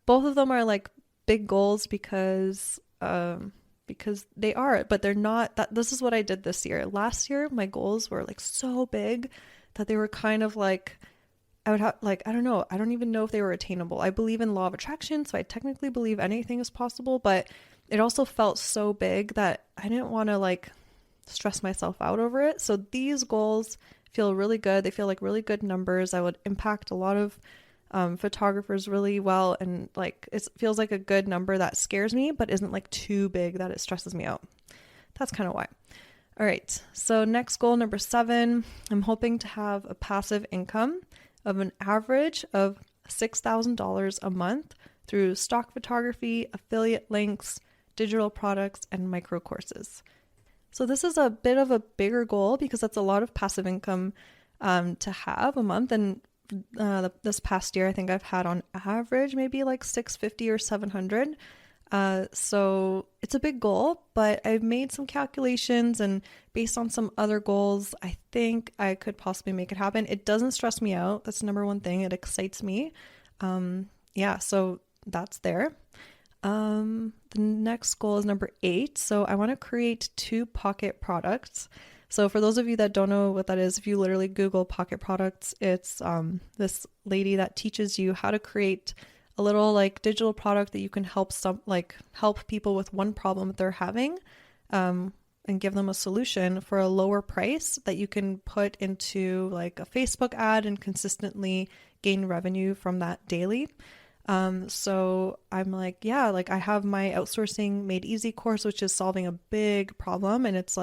Both of them are like big goals because they are, but they're not that. This is what I did this year. Last year, my goals were like so big that they were kind of like, I would have like, I don't know. I don't even know if they were attainable. I believe in law of attraction, so I technically believe anything is possible, but it also felt so big that I didn't want to like stress myself out over it. So these goals feel really good. They feel like really good numbers. I would impact a lot of photographers really well, and like it feels like a good number that scares me but isn't like too big that it stresses me out. That's kind of why. All right, so next goal, number 7, I'm hoping to have a passive income of an average of $6,000 a month through stock photography, affiliate links, digital products, and micro courses. So this is a bit of a bigger goal because that's a lot of passive income to have a month. And this past year, I think I've had on average maybe like 650 or 700. So it's a big goal, but I've made some calculations, and based on some other goals, I think I could possibly make it happen. It doesn't stress me out. That's the number one thing. It excites me. So that's there. The next goal is number 8. So I want to create 2 pocket products. So for those of you that don't know what that is, if you literally Google pocket products, it's this lady that teaches you how to create a little like digital product that you can help people with one problem that they're having, and give them a solution for a lower price that you can put into like a Facebook ad and consistently gain revenue from that daily. So I'm like, yeah, like I have my outsourcing made easy course, which is solving a big problem. And it's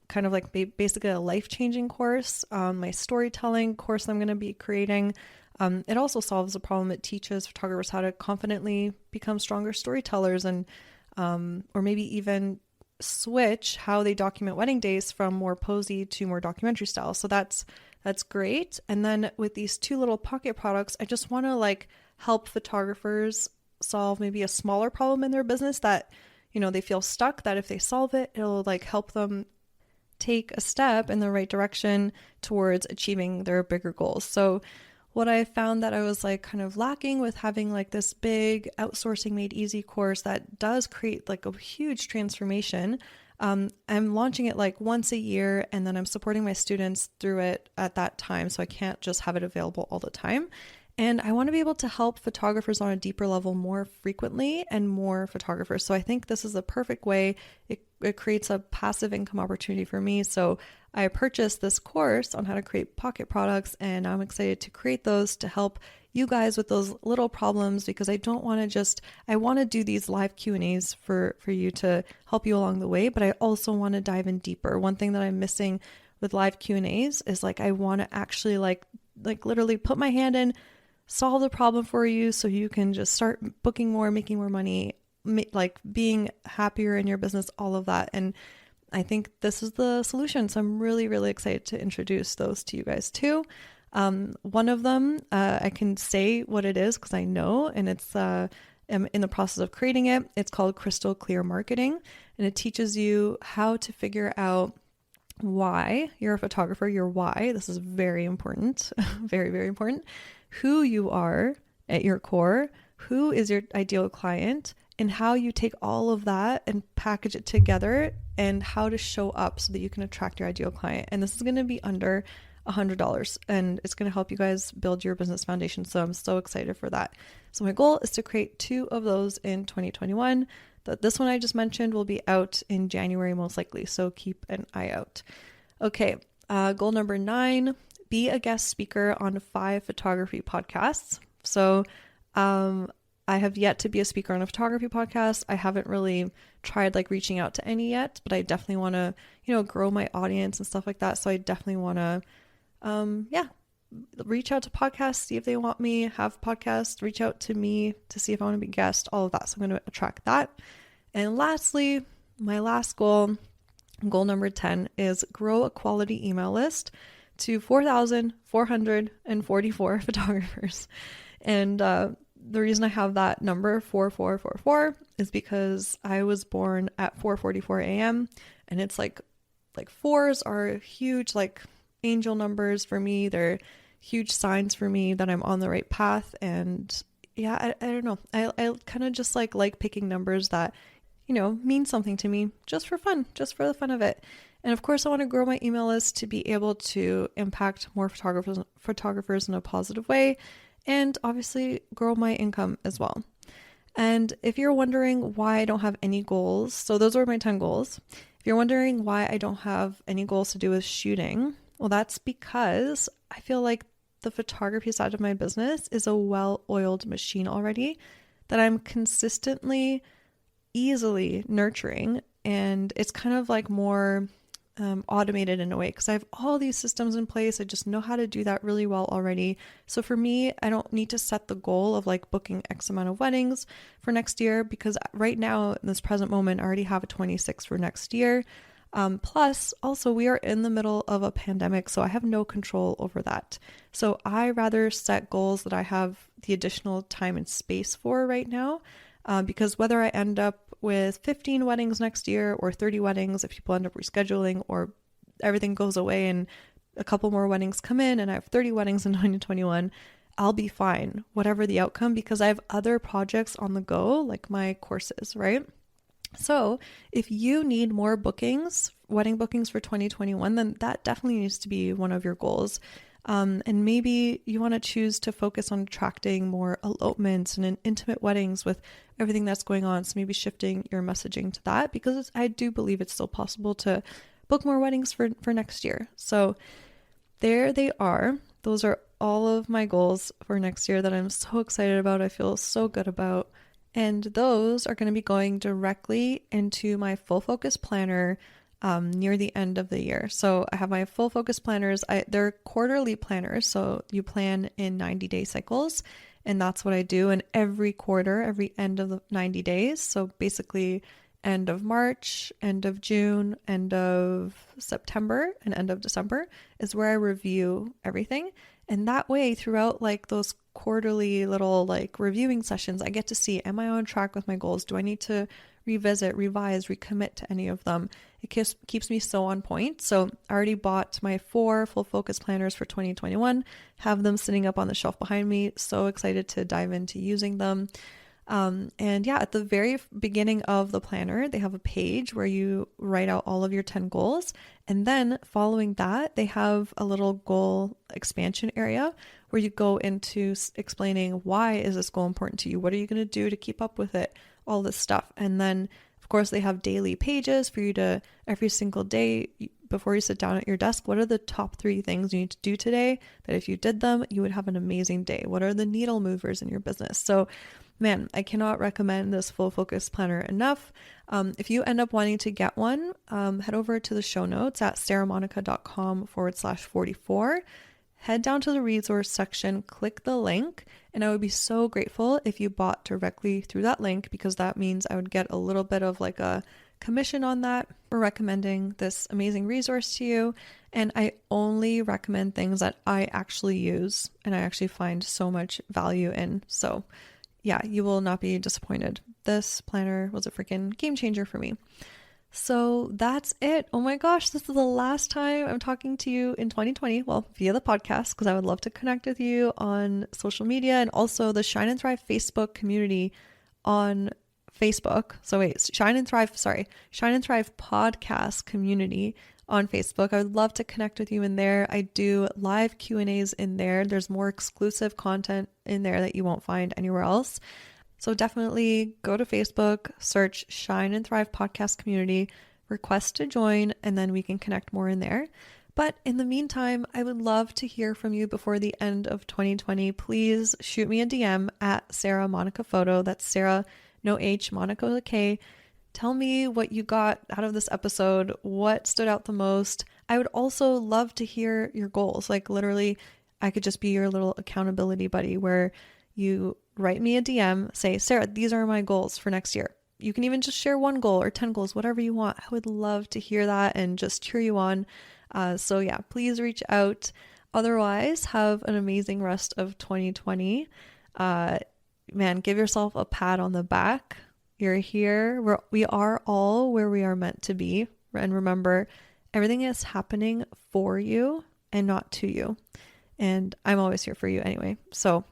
kind of like basically a life-changing course. My storytelling course I'm going to be creating. It also solves a problem. It teaches photographers how to confidently become stronger storytellers and, or maybe even switch how they document wedding days from more posy to more documentary style. So that's great. And then with these two little pocket products, I just want to like help photographers solve maybe a smaller problem in their business that, they feel stuck, that if they solve it, it'll like help them take a step in the right direction towards achieving their bigger goals. So what I found that I was like kind of lacking with having like this big outsourcing made easy course that does create like a huge transformation. I'm launching it like once a year, and then I'm supporting my students through it at that time. So I can't just have it available all the time. And I want to be able to help photographers on a deeper level more frequently and more photographers. So I think this is a perfect way. It creates a passive income opportunity for me. So I purchased this course on how to create pocket products, and I'm excited to create those to help you guys with those little problems, because I want to do these live Q&As for you to help you along the way, but I also want to dive in deeper. One thing that I'm missing with live Q&As is like, I want to actually like literally put my hand in, solve the problem for you so you can just start booking more, making more money, like being happier in your business, all of that. And I think this is the solution. So I'm really, really excited to introduce those to you guys too. One of them, I can say what it is because I know, and it's I'm in the process of creating it. It's called Crystal Clear Marketing, and it teaches you how to figure out why you're a photographer, your why. This is very important, very, very important. Who you are at your core, who is your ideal client, and how you take all of that and package it together, and how to show up so that you can attract your ideal client. And this is going to be under $100, and it's going to help you guys build your business foundation. So I'm so excited for that. So my goal is to create 2 of those in 2021. This one I just mentioned will be out in January most likely, so keep an eye out. Okay, goal number 9, be a guest speaker on 5 photography podcasts. So I have yet to be a speaker on a photography podcast. I haven't really tried like reaching out to any yet, but I definitely want to, grow my audience and stuff like that. So I definitely want to, reach out to podcasts, see if they want me, have podcasts, reach out to me to see if I want to be a guest, all of that. So I'm going to attract that. And lastly, my last goal number 10, is grow a quality email list to 4,444 photographers. And the reason I have that number 4444 is because I was born at 4:44 a.m. and it's like 4s are huge, like angel numbers for me. They're huge signs for me that I'm on the right path. And yeah, I don't know. I kind of just like picking numbers that, mean something to me just for fun, just for the fun of it. And of course, I want to grow my email list to be able to impact more photographers in a positive way, and obviously grow my income as well. And if you're wondering why I don't have any goals, so those are my 10 goals. If you're wondering why I don't have any goals to do with shooting, well, that's because I feel like the photography side of my business is a well-oiled machine already that I'm consistently, easily nurturing. And it's kind of like more automated in a way because I have all these systems in place. I just know how to do that really well already. So for me, I don't need to set the goal of like booking X amount of weddings for next year, because right now in this present moment, I already have a 26 for next year. Plus also we are in the middle of a pandemic, so I have no control over that. So I rather set goals that I have the additional time and space for right now. Because whether I end up with 15 weddings next year or 30 weddings, if people end up rescheduling or everything goes away and a couple more weddings come in and I have 30 weddings in 2021, I'll be fine, whatever the outcome, because I have other projects on the go, like my courses, right? So if you need more bookings, wedding bookings for 2021, then that definitely needs to be one of your goals. And maybe you want to choose to focus on attracting more elopements and intimate weddings with everything that's going on. So maybe shifting your messaging to that, because I do believe it's still possible to book more weddings for next year. So there they are. Those are all of my goals for next year that I'm so excited about. I feel so good about. And those are going to be going directly into my full focus planner near the end of the year. So I have my full focus planners. They're quarterly planners. So you plan in 90-day cycles. And that's what I do. And every quarter, every end of the 90 days. So basically end of March, end of June, end of September, and end of December is where I review everything. And that way, throughout like those quarterly little like reviewing sessions, I get to see, am I on track with my goals? Do I need to revisit, revise, recommit to any of them? It keeps me so on point. So I already bought my 4 full focus planners for 2021, have them sitting up on the shelf behind me. So excited to dive into using them. And yeah, at the very beginning of the planner, they have a page where you write out all of your 10 goals. And then following that, they have a little goal expansion area where you go into explaining, why is this goal important to you? What are you going to do to keep up with it? All this stuff. And then of course they have daily pages for you to every single day before you sit down at your desk. What are the top 3 things you need to do today that if you did them, you would have an amazing day? What are the needle movers in your business? So man, I cannot recommend this full focus planner enough. If you end up wanting to get one, head over to the show notes at sarahmonica.com/44. Head down to the resource section, click the link, and I would be so grateful if you bought directly through that link, because that means I would get a little bit of like a commission on that for recommending this amazing resource to you. And I only recommend things that I actually use and I actually find so much value in. So yeah, you will not be disappointed. This planner was a freaking game changer for me. So that's it. Oh my gosh, this is the last time I'm talking to you in 2020. Well, via the podcast, because I would love to connect with you on social media and also the Shine and Thrive Facebook community on Facebook. So wait, Shine and Thrive podcast community on Facebook. I would love to connect with you in there. I do live Q&As in there. There's more exclusive content in there that you won't find anywhere else. So definitely go to Facebook, search Shine and Thrive podcast community, request to join, and then we can connect more in there. But in the meantime, I would love to hear from you before the end of 2020. Please shoot me a DM at Sarah Monica Photo. That's Sarah, no H, Monica with a K. Tell me what you got out of this episode, what stood out the most. I would also love to hear your goals. Like literally, I could just be your little accountability buddy where you write me a DM, say, Sarah, these are my goals for next year. You can even just share 1 goal or 10 goals, whatever you want. I would love to hear that and just cheer you on. So yeah, please reach out. Otherwise, have an amazing rest of 2020. Man, give yourself a pat on the back. You're here. We are all where we are meant to be. And remember, everything is happening for you and not to you. And I'm always here for you anyway. So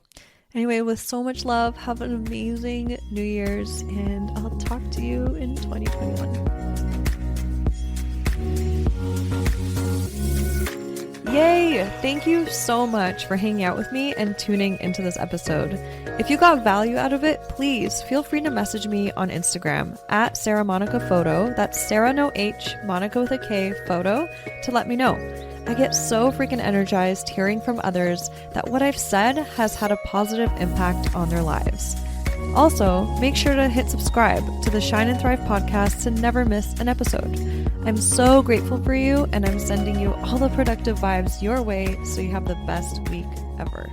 anyway, with so much love, have an amazing New Year's, and I'll talk to you in 2021. Yay! Thank you so much for hanging out with me and tuning into this episode. If you got value out of it, please feel free to message me on Instagram at Sarah Monica Photo. That's Sarah no H, Monica with a K, photo, to let me know. I get so freaking energized hearing from others that what I've said has had a positive impact on their lives. Also, make sure to hit subscribe to the Shine and Thrive podcast to never miss an episode. I'm so grateful for you, and I'm sending you all the productive vibes your way so you have the best week ever.